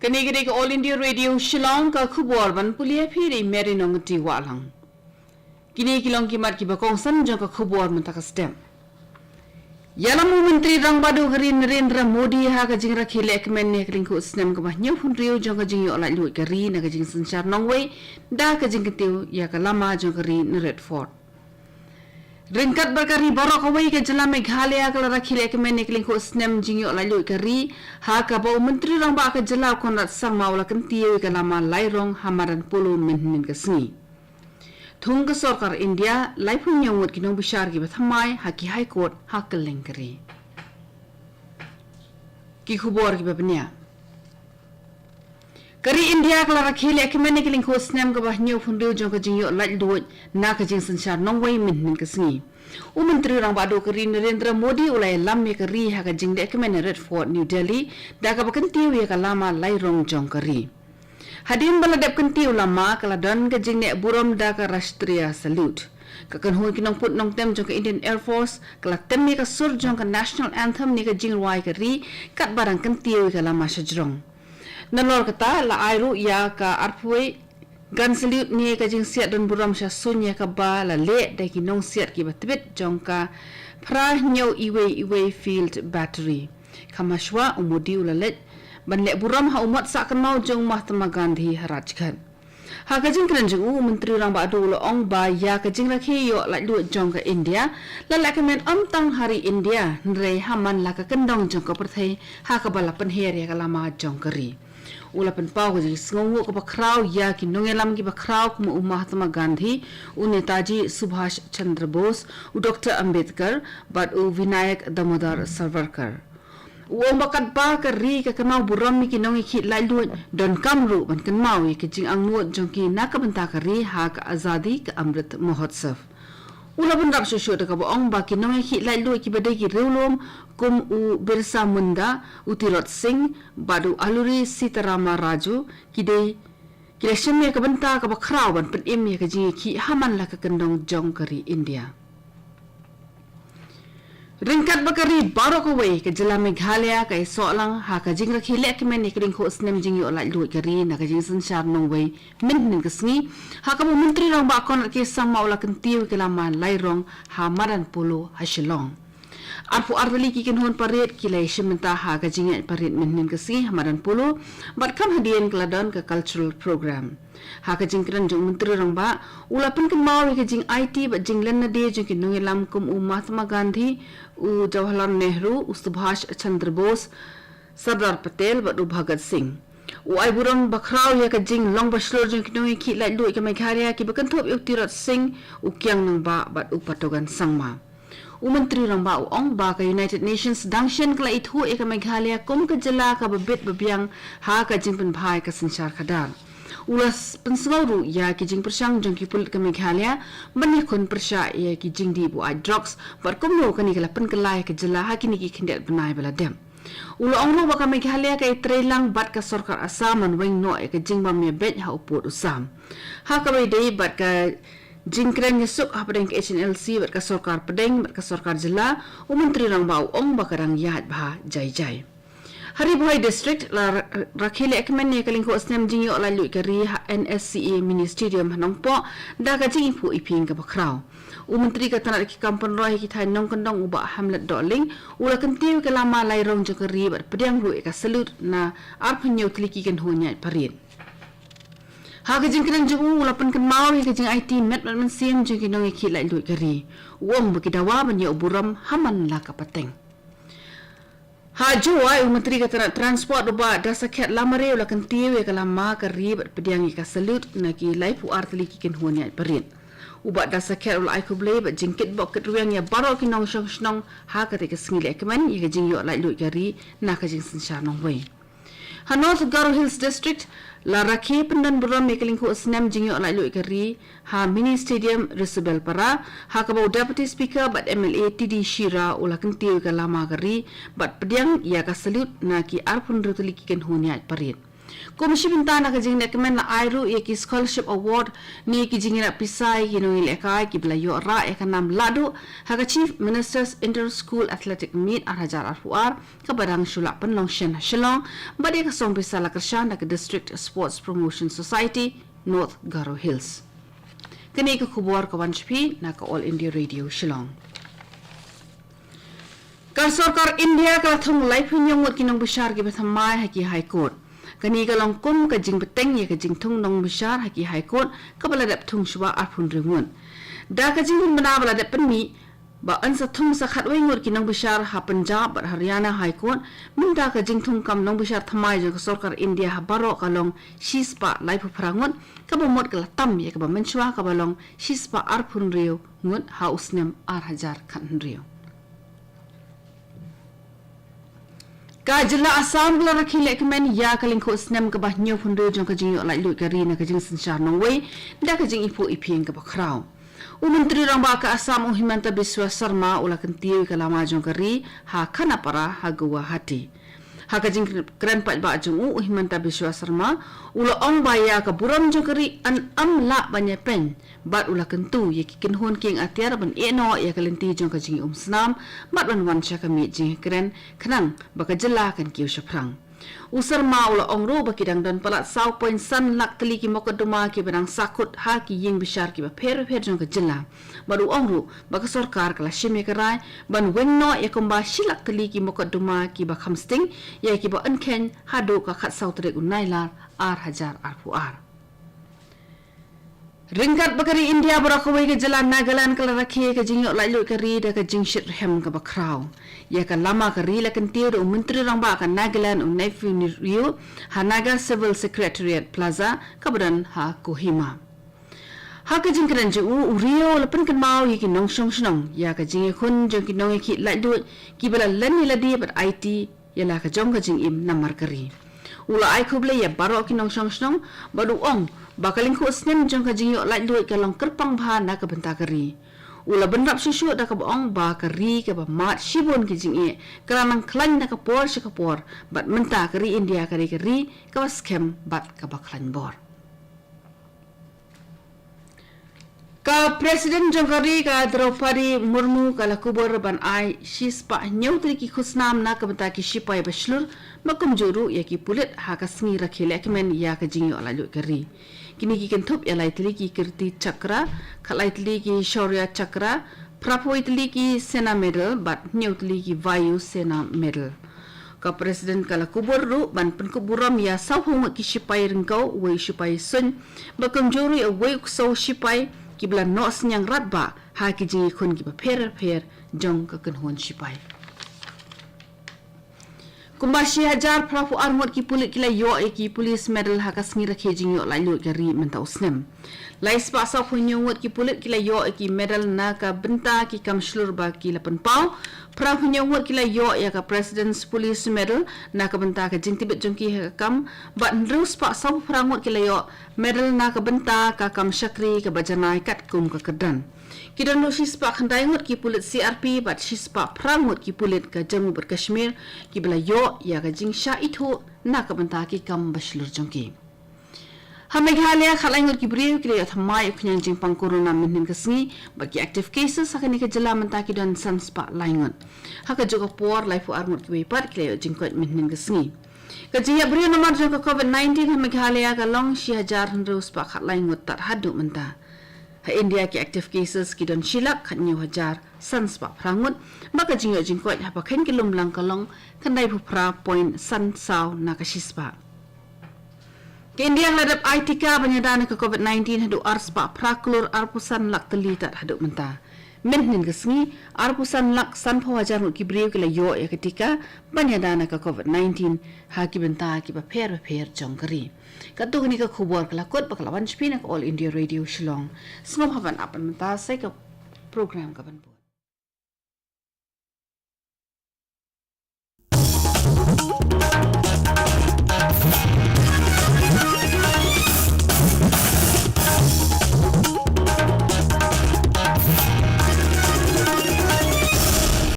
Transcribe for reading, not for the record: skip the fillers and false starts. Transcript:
Kanigiri ka All India Radio Shillong ka khubor ban pulia phiri merinong ti walang. Kini kilong kimat ki bakong san jong ka khubor mun taka stem. Yalamu menteri rang badu hari Narendra Modi ha ka jingra khile ekmen ne kling ku snem ka bah nyu hun riu jong ka jing yo la lu ka ri na ka jing sanchar nongwei da ka jing tiu ya ka lama jong ka ri na Red Fort. Ringkat berkari borok awai ke jela Meghalaya ke lara khile ke men nekling ko snem jingyo la lu kari ha ka bau menteri rang ba ke jela konrat sang maula kan tieu ke lama lairong hamaran pulu men ke sni thung ke sarkar India lai phun nyawut ki nong bishar ki bathamai ha ki high court ha keleng kari ki khubor ki babnya Kari India kelara khile ekmen nekling ko snem ka bah nyu phun riu jong ka jingyo la lu na ka jing sanchar nongwei men ke sni Menteri rang badu kari Narendra Modi ulai lam me kari ha ka jing de ekmen Red Fort New Delhi da ka bakan tiu ya ka lama lai rong jong kari Hadin bala dep kan tiu lama kala don ka jing ne burom da ka Rashtriya Salute ka kan hoi kinong put nong tem jong ka Indian Air Force kala tem me ka sur jong ka National Anthem ni ka jing wai kari kat barang kan tiu ka lama sajrong Nalor kata la airu ya ka arpui gan salute ni ka jing siat don buram sha sunya ka ba la le da ki nong siat ki batbit jong ka pra nyau iwe field battery kamashwa umudi ulalet ban le buram ha umat sa kan mau jong Mahatma Gandhi harajkan ha ka jing kran jong menteri rang ba do lo ong ba ya ka jing rakhi yo la lu jong ka India la la ka men tang hari India nrei haman la ka kendong jong ka prathai ha ka bala pen her ya ka lama jong kari ula pen pau ko ji sngongu ko bakrau ya ki nongelam ki bakrau ko Mahatma Gandhi u Netaji Subhash Chandra Bose u Dr Ambedkar but u Vinayak Damodar Savarkar u ombakat ba ka ri ka kanau buram mi ki nongi ki lai lu don kamru ban kan mau ki jing ang nuot jong ki nakabanta ka ri ha ka azadi ka Amrit Mahotsav ula ban rap shosho ka boong ba ki nongi ki lai lu ki badai ki reulom kum u Birsa Munda u Tirot Singh badu aluri Sitarama Raju kidai kilection me ka banta ka bakrau ban pen im me ka jingi ki haman la ka kendong jong kari India Ringkat bakari baro ko wei ke jela Meghalaya kai solang ha ka jing rakhi lek men ne kring ko snem jing yo la lu kari na ka jing sanchar nong wei min nin ka sngi ha ka menteri rong ba kon ke sang maula kan tiu ke laman lai rong ha maran pulu ha Shillong Arpu arvali ki ken hon paret ki lai shimenta ha ka jing paret min nin ka sngi hamaran pulu but kam hadien kladon ka cultural program ha ka jing kran jong menteri rong ba ula pen kan mau ke jing IT ba jing len na de jong ki nong lam kum Mahatma Gandhi u Jawaharlal Nehru u Subhash Chandra Bose Sardar Patel ba u Bhagat Singh u ai buram bakrau ya ka jing long bashlor jong kinoi ki lai lu ka Meghalaya ki bakan thop yu Tirot Singh u kyang nang ba bat u patogan sangma u menteri rang ba u ong ba ka United Nations dangshen kla ithu e ka Meghalaya kom ka jela ka babit babyang ha ka jing pen bhai ka sanchar khadar ulas pensawru ya ki jing persang jong ki pulit ka Meghalaya bani kon persha ya ki jing di bu ai drugs bar kom no kani kala pen kelai ka jela ha kini ki khindet banai bala dem ulo ong no ba ka Meghalaya ka trelang bat ka sarkar Assam an weng no e ka jing ba me bet ha upot usam ha ka bai dei bat ka jing kren yesuk ha padeng ka HNLC bat ka sarkar padeng bat ka sarkar jela u menteri rang ba ong ba karang yahat ba jai Hari Boy District la rakhile ekmen ne kaling ko snem jing yo la lu kari NSCA mini stadium hanong po da ka jing pu iping ka bakrau u menteri ka tanat ki kampon roi ki thai nong kandong u ba hamlet doling u la kan tiu ka lama lai rong jong kari bat pedang ru ka salut na arpun yo kliki kan honya parin ha ka jing kan jong u la pen kan mau ka jing IT met man sim jong ki nong ki lai lu kari wong ba ki dawa ban yo buram haman la ka pateng Ha juai menteri kata transport doba dasa ket lamare ula kan tiwe kala ma ka ribet pediangi ka salut na ki laifu artli ki ken hunya parin uba dasa ket ula aiku blei ba jingkit bok ket ruang ya baro ki nong shong ha ka te ka sngile kemen i ka jing yo lai lu gari na ka jing sinsha nong wei ha North Garo Hills District la rakhi pendan buram mekeling ko snam jing yo lai lu gari ha mini stadium Risabel Para ha ka bau deputy speaker but MLA TD Shira ula kan tiu ka lama gari but pediang ya ka salut na ki arpun rutuli ki ken hunya parit Komisi Binta na kajing recommend na airu ye ki scholarship award ni ki jingira pisai ki no ilekai ki bla yo ra e kanam ladu ha chief minister's inter school athletic meet arhajar arfuar ka barang shula penlong shen Shillong badi ka song bisala kershan na district sports promotion society North Garo Hills. Kini ka kubur ka wanchpi na ka All India Radio Shillong. Kar sarkar India ka thong lai phunyong wat kinong bishar ki bathamai ha ki high court. Kani ka long kum ka jing beteng ye ka jing thong nong bishar ha ki high court ka baladap thong shwa arphun ringun. Da ka jing bana baladap penmi ba ansa thong sa khatwai ngur kinong bishar ha Punjab bar Haryana high court min da ka jing thong kam nong bishar thamai jo ka sarkar India ha baro ka long shispa lai phu prangun ka ba mot ka tam ye ka ba menchwa ka ba long shispa arphun riu ngut ha usnem arhajar khan riu. Ka jilla Assam gula rakhi lekmen ya kaling ko snem ka bah nyo phundu jong ka jing yo lai lu ka ri na ka jing sanchar nong wei da ka jing ipo iping ka ba khrau Menteri rang ba ka Assam Himanta Biswa Sarma ula kan tiu ka lama jong ka ri ha khana para ha Guwahati ha ka jing kran pat ba jong Himanta Biswa Sarma ula ong ba ya ka buram jong ka ri an am la banya pen bat ula kan tu ye ki kin hon king atiar ban eno ya ka lenti jong ka jing snam bat ban wan cha ka mi jing kran khnang ba ka jilla kan kiu shaprang usar ma ula ongro ba kidang dan palat saw point san lak tali ki mokaduma ki benang sakut ha ki ying bishar ki ba pher jong ka jilla baru ongro ba ka sarkar kala shime ka rai ban wenno ya komba shilak tali ki mokaduma ki ba khamsting ya ki ba anken hado ka khat saw tre unailar ar hajar arpuar Ringkat bakari India berakawai ke jalan Nagaland kala rakhi ke jingyo lai lu ke ri da ke jingshit hem ke bakrau ya ka lama ke ri la kan tiu do menteri rang ba ka Nagaland Naifu Rio Hanaga Civil Secretariat Plaza kabadan ha Kohima ha ke jingkran je Rio la pen kan mau yi ki nong shong shong ya ka jing khun jong ki nong ki lai du ki bala lan ni la di bat IT ya la ka jong ka jing im namar kari ula ai khuble ya baro ki nong shong shong badu ong bakaling ko snem jong ka jingyo lai luit ka long kerpang bha na ka benta kari ula benrap susu da ka bong ba kari ka ba mat shibon ki jingi kalanang klan na ka por shi ka por bat menta kari India kari ka scam bat ka ba klan bor ka president jong kari ka Draupadi Murmu kala kubur ban ai shispa nyautri ki khusnam na ka benta ki shipai bashlur makum juru ya ki pulit ha ka sngi rakhile kemen ya ka jingyo lai luit kari kini ki kentup ya laitli ki kirti chakra khalaitli ki shaurya chakra prapoitli ki sena medal bat nyautli ki vayu sena medal ka president kala kubur ru ban penkuburam ya sauhong ki shipai ringkau wei shipai sun bakam juru ya wei so shipai ki bla nos nyang ratba ha ki jingi khun ki ba pher jong ka kanhon shipai Kumbashi hajar prafu armot ki pulit kila yo ki police medal ha kasngi rakhe jing yo lai lu ka ri menta usnem lai spa sa phunyo ngot ki pulit kila yo ki medal na ka benta ki kam shlur ba ki lapan pau prafu nyo ngot kila yo ya ka president's police medal na ka benta ka jing tibet jong ki kam ba ndru spa sa prangot kila yo medal na ka benta ka kam shakri ka bajanai kat kum ka kedan Kidan no shispa khandai ngot ki pulit CRP bat shispa prangot ki pulit ka Jammu bar Kashmir ki bela yo ya ka jingsha itho na ka banta ki kam bashlur jongki ha Meghalaya khalai ngot ki briu ki le thamai khnyang jing pang corona min kasngi ba ki active cases ha ni ka jala manta ki dan sanspa laingot ha ka joga por life armut ki pat ki le jing ko min kasngi ka jiya briu namar jong ka COVID-19 ha Meghalaya ka long 6000 pa khalai ngot tar hadu manta ha India ki active cases ki don shilak khanyo hajar sans pa prangut maka jingyo jingko ha pa khen kilum lang kalong khandai phupra point san saw na ka shispa ke India ladap aitika banyadan ka COVID-19 hadu arspa praklur arpusan lak telita hadu menta menhin kasngi arpusan lak san pho hajar ki brew ki la yo ya ketika banyadan ka COVID-19 ha ki benta ki pa pher jongkari Katu ni ka khubor kala kot bakalawan spin All India Radio Shillong. Sngop haban apan menta sai ka program ka ban